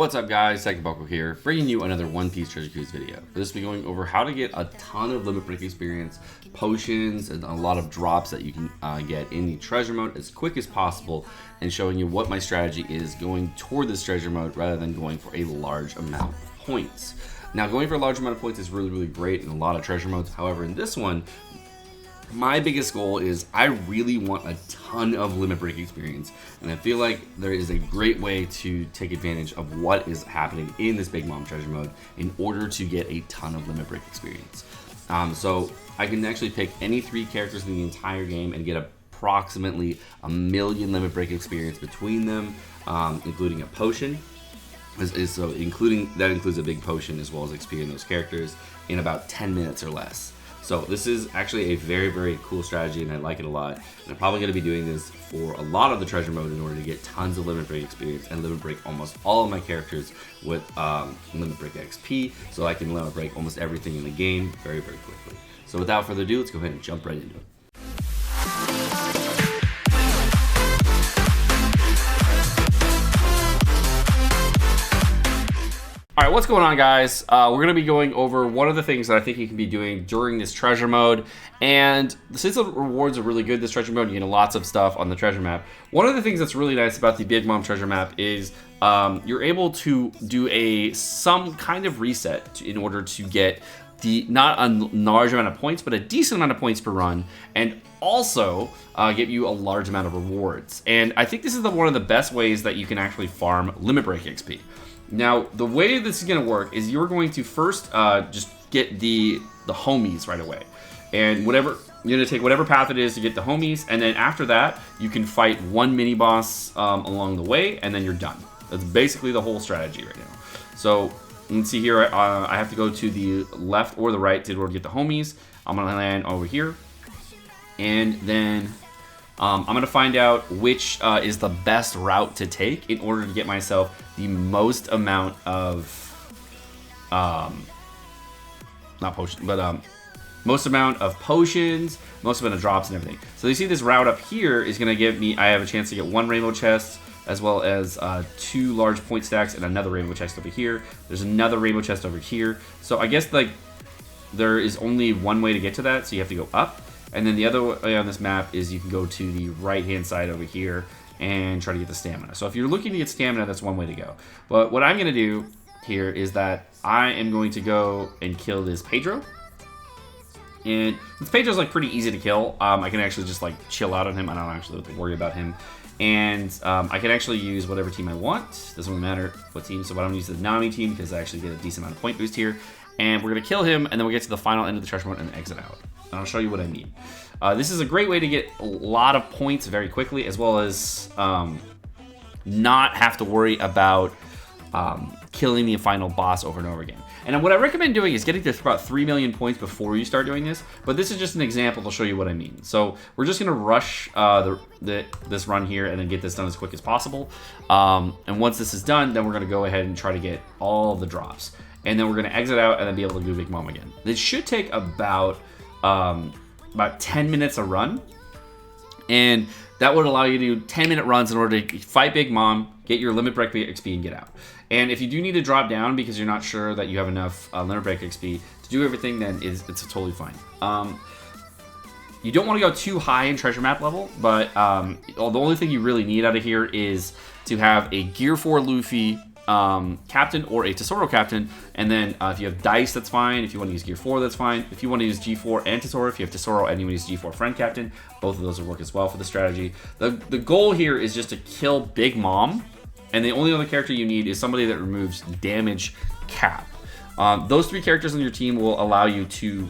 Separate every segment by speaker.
Speaker 1: What's up guys, Sekapoko here, bringing you another One Piece Treasure Cruise video. This will be going over how to get a ton of limit break experience, potions, and a lot of drops that you can get in the treasure mode as quick as possible, and showing you what my strategy is going toward this treasure mode rather than going for a large amount of points. Now, going for a large amount of points is really great in a lot of treasure modes. However, in this one, my biggest goal is I really want a ton of limit break experience, and I feel like there is a great way to take advantage of what is happening in this Big Mom treasure mode in order to get a ton of limit break experience. So I can actually pick any 3 characters in the entire game and get approximately 1 million limit break experience between them, including a potion. So that includes a big potion as well as XP in those characters in about 10 minutes or less. So this is actually a very cool strategy, and I like it a lot. And I'm probably going to be doing this for a lot of the treasure mode in order to get tons of limit break experience and limit break almost all of my characters with limit break XP, so I can limit break almost everything in the game very quickly. So without further ado, let's go ahead and jump right into it. Alright, what's going on guys? We're going to be going over one of the things that I think you can be doing during this treasure mode. And since the rewards are really good this treasure mode, you get lots of stuff on the treasure map. One of the things that's really nice about the Big Mom treasure map is you're able to do some kind of reset in order to get not a large amount of points, but a decent amount of points per run, and also give you a large amount of rewards. And I think this is one of the best ways that you can actually farm limit break XP. Now, the way this is going to work is you're going to first just get the homies right away. And you're going to take whatever path it is to get the homies, and then after that, you can fight one mini-boss along the way, and then you're done. That's basically the whole strategy right now. So, you can see here, I have to go to the left or the right in order to get the homies. I'm going to land over here, and then I'm going to find out which is the best route to take in order to get myself the most amount of, most amount of potions, most amount of drops and everything. So you see this route up here is going to give me, I have a chance to get 1 rainbow chest, as well as 2 large point stacks and another rainbow chest over here. There's another rainbow chest over here. So I guess there is only one way to get to that, so you have to go up. And then the other way on this map is you can go to the right-hand side over here and try to get the stamina. So if you're looking to get stamina, that's one way to go. But what I'm going to do here is that I am going to go and kill this Pedro. And this Pedro's pretty easy to kill. I can actually just chill out on him. I don't actually have to worry about him. And I can actually use whatever team I want. Doesn't really matter what team. So I'm going to use the Nami team because I actually get a decent amount of point boost here. And we're going to kill him, and then we'll get to the final end of the treasure mode and exit out. And I'll show you what I mean. This is a great way to get a lot of points very quickly, as well as not have to worry about killing the final boss over and over again. And what I recommend doing is getting to about 3 million points before you start doing this, but this is just an example to show you what I mean. So we're just going to rush this run here and then get this done as quick as possible. And once this is done, then we're going to go ahead and try to get all of the drops. And then we're going to exit out and then be able to do Big Mom again. This should take about 10 minutes a run, and that would allow you to do 10-minute runs in order to fight Big Mom, get your limit break XP, and get out. And if you do need to drop down because you're not sure that you have enough limit break XP to do everything, then it's totally fine. You don't want to go too high in treasure map level, but the only thing you really need out of here is to have a Gear 4 Luffy captain or a Tesoro captain, and then if you have dice, that's fine. If you want to use Gear 4, that's fine. If you want to use G4 and Tesoro, if you have Tesoro and you want to use G4 friend captain, both of those will work as well for the strategy. The goal here is just to kill Big Mom, and the only other character you need is somebody that removes damage cap. Those 3 characters on your team will allow you to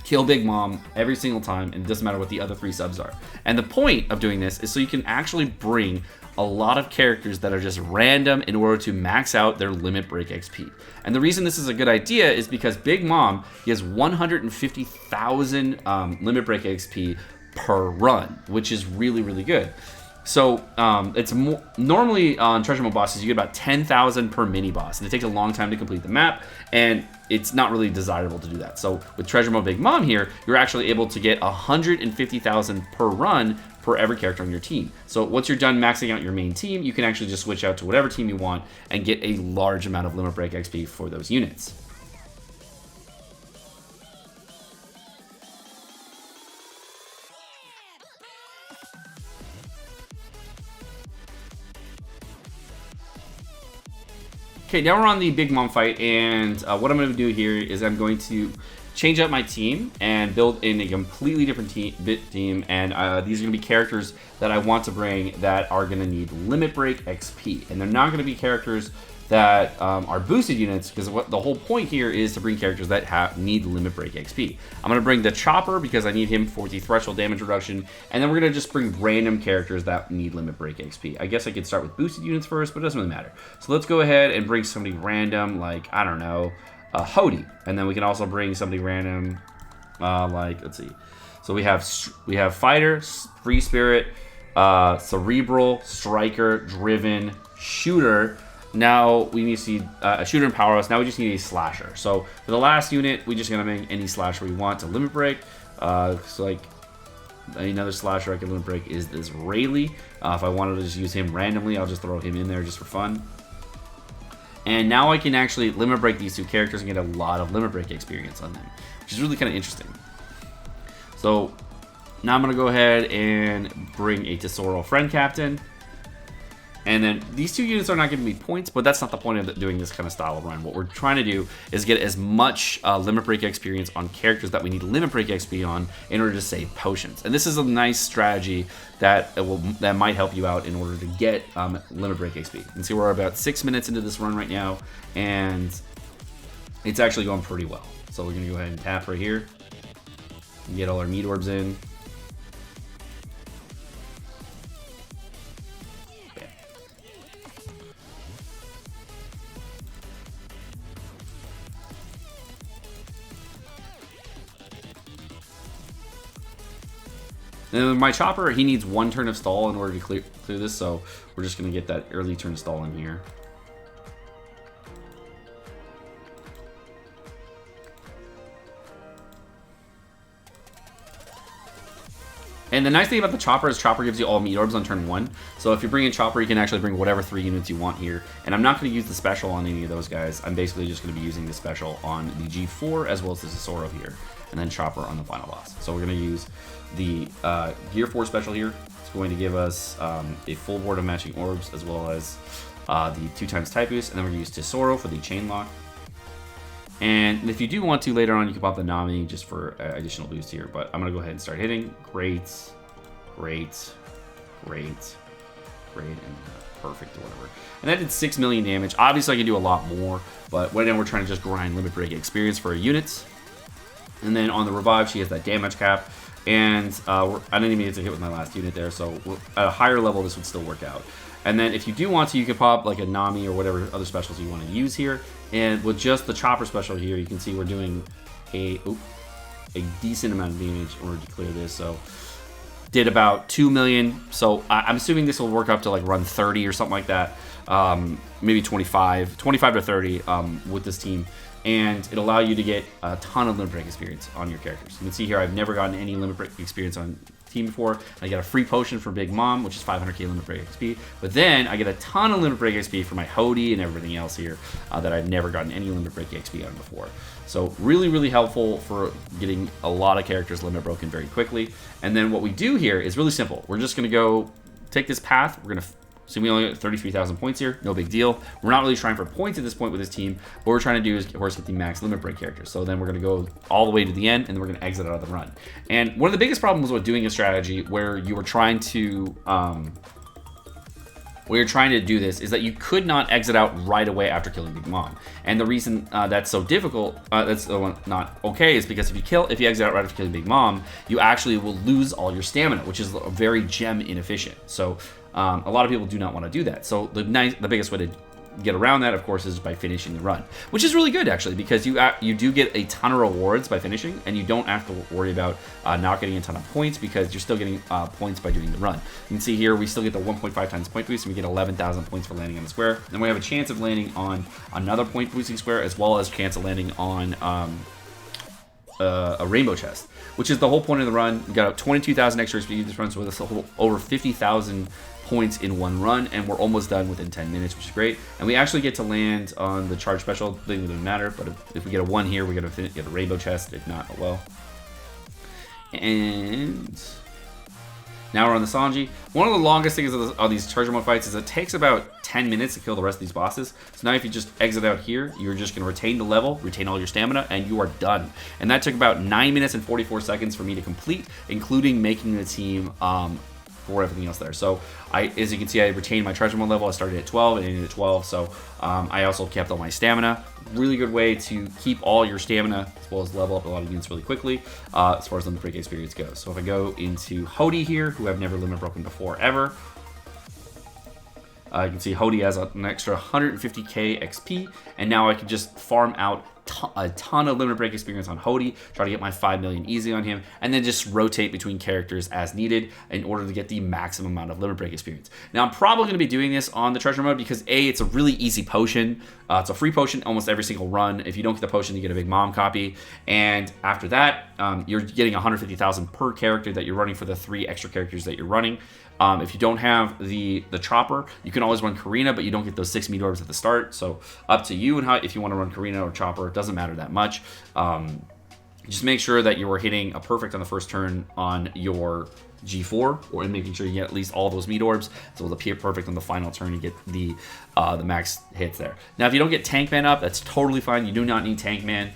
Speaker 1: kill Big Mom every single time, and it doesn't matter what the other 3 subs are. And the point of doing this is so you can actually bring a lot of characters that are just random in order to max out their limit break XP. And the reason this is a good idea is because Big Mom gives 150,000 limit break XP per run, which is really good. So it's normally on treasure mode bosses, you get about 10,000 per mini boss, and it takes a long time to complete the map, and it's not really desirable to do that. So with treasure mode Big Mom here, you're actually able to get 150,000 per run for every character on your team. So once you're done maxing out your main team, you can actually just switch out to whatever team you want and get a large amount of limit break XP for those units. Okay, now we're on the Big Mom fight, and what I'm going to do here is I'm going to change up my team and build in a completely different team, and these are going to be characters that I want to bring that are going to need limit break XP, and they're not going to be characters that are boosted units, because what the whole point here is to bring characters that need limit break XP. I'm going to bring the Chopper because I need him for the threshold damage reduction, and then we're going to just bring random characters that need limit break XP. I guess I could start with boosted units first, but it doesn't really matter. So let's go ahead and bring somebody random, like, I don't know, Hody, and then we can also bring somebody random, like, let's see. So we have Fighter, Free Spirit, Cerebral, Striker, Driven, Shooter. Now we need to see a Shooter and Powerhouse. Now we just need a Slasher. So for the last unit, we're just gonna make any Slasher we want to limit break. So like another Slasher I can limit break is this Rayleigh. If I wanted to just use him randomly, I'll just throw him in there just for fun. And now I can actually limit break these two characters and get a lot of limit break experience on them, which is really kind of interesting. So now I'm gonna go ahead and bring a Tesoro Friend Captain. And then these two units are not giving me points, but that's not the point of doing this kind of style of run. What we're trying to do is get as much limit break experience on characters that we need limit break XP on in order to save potions. And this is a nice strategy that might help you out in order to get limit break XP. You can see we're about 6 minutes into this run right now, and it's actually going pretty well. So we're gonna go ahead and tap right here and get all our meat orbs in. And my Chopper, he needs 1 turn of stall in order to clear this, so we're just going to get that early turn stall in here. And the nice thing about the Chopper is Chopper gives you all meat orbs on turn 1. So if you're bringing Chopper, you can actually bring whatever 3 units you want here. And I'm not going to use the special on any of those guys. I'm basically just going to be using the special on the G4 as well as the Tesoro here. And then Chopper on the final boss. So we're going to use the Gear 4 special here. It's going to give us a full board of matching orbs as well as the 2x type boost. And then we're going to use Tesoro for the chain lock. And if you do want to later on, you can pop the Nami just for additional boost here. But I'm going to go ahead and start hitting. Great, great, great, great, and perfect or whatever. And that did 6 million damage. Obviously, I can do a lot more. But right now, we're trying to just grind limit break experience for our units. And then on the revive, she has that damage cap. And I didn't even get to hit with my last unit there. So at a higher level, this would still work out. And then if you do want to, you can pop like a Nami or whatever other specials you want to use here. And with just the Chopper special here, you can see we're doing a decent amount of damage in order to clear this. So did about 2 million. So I'm assuming this will work up to like run 30 or something like that. Maybe 25 to 30 with this team. And it'll allow you to get a ton of limit break experience on your characters. You can see here I've never gotten any limit break experience on team before. I get a free potion for Big Mom, which is 500k limit break XP. But then I get a ton of limit break XP for my Hody and everything else here that I've never gotten any limit break XP on before. So really, really helpful for getting a lot of characters limit broken very quickly. And then what we do here is really simple. We're just going to go take this path. We're going to so we only get 33,000 points here, no big deal. We're not really trying for points at this point with this team. What we're trying to do is, of course, get the max limit break characters. So then we're going to go all the way to the end, and then we're going to exit out of the run. And one of the biggest problems with doing a strategy where you were trying to do this is that you could not exit out right away after killing Big Mom. And the reason that's so difficult, that's not okay, is because if you exit out right after killing Big Mom, you actually will lose all your stamina, which is very gem inefficient. So a lot of people do not want to do that. So the biggest way to get around that, of course, is by finishing the run, which is really good actually, because you do get a ton of rewards by finishing, and you don't have to worry about not getting a ton of points, because you're still getting points by doing the run. You can see here we still get the 1.5 times point boost, and we get 11,000 points for landing on the square. Then we have a chance of landing on another point boosting square, as well as a chance of landing on a rainbow chest, which is the whole point of the run. We got 22,000 extra XP. This runs with us over 50,000 points in one run, and we're almost done within 10 minutes, which is great. And we actually get to land on the charge special. Thing doesn't matter, but if we get a 1 here, we're gonna get a rainbow chest. If not, oh well. And now we're on the Sanji. One of the longest things of these treasure mode fights is it takes about 10 minutes to kill the rest of these bosses. So now if you just exit out here, you're just going to retain the level, retain all your stamina, and you are done. And that took about 9 minutes and 44 seconds for me to complete, including making the team for everything else there. So as you can see, I retained my treasure mode level. I started at 12 and ended at 12. So I also kept all my stamina. Really good way to keep all your stamina, as well as level up a lot of units really quickly, as far as limit break experience goes. So if I go into Hody here, who I've never limit broken before ever, you can see Hody has an extra 150k XP, and now I can just farm out a ton of limit break experience on Hody, try to get my 5 million easy on him, and then just rotate between characters as needed in order to get the maximum amount of limit break experience. Now I'm probably going to be doing this on the treasure mode because A, it's a really easy potion. It's a free potion almost every single run. If you don't get the potion, you get a big mom copy, and after that you're getting 150,000 per character that you're running for the 3 extra characters that you're running. If you don't have the chopper, you can always run Karina, but you don't get those 6 meat orbs at the start. So up to you and how, if you want to run Karina or chopper, it doesn't matter that much. Just make sure that you are hitting a perfect on the first turn on your G4, or making sure you get at least all those meat orbs, so it'll appear perfect on the final turn. You get the max hits there. Now, if you don't get Tank Man up, that's totally fine. You do not need Tank Man.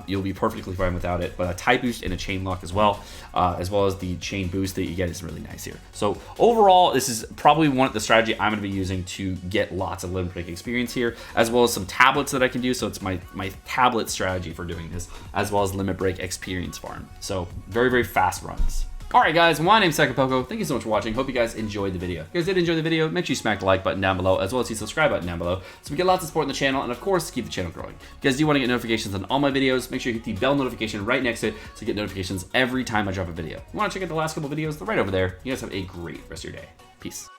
Speaker 1: You'll be perfectly fine without it. But a type boost and a chain lock as well as the chain boost that you get is really nice here. So overall, this is probably the strategy I'm going to be using to get lots of limit break experience here, as well as some tablets that I can do. So it's my tablet strategy for doing this, as well as limit break experience farm. So very, very fast runs. Alright guys, my name's Sekapoko. Thank you so much for watching. Hope you guys enjoyed the video. If you guys did enjoy the video, make sure you smack the like button down below, as well as the subscribe button down below, so we get lots of support on the channel, and of course, keep the channel growing. If you guys do want to get notifications on all my videos, make sure you hit the bell notification right next to it so you get notifications every time I drop a video. If you want to check out the last couple videos, they're right over there. You guys have a great rest of your day. Peace.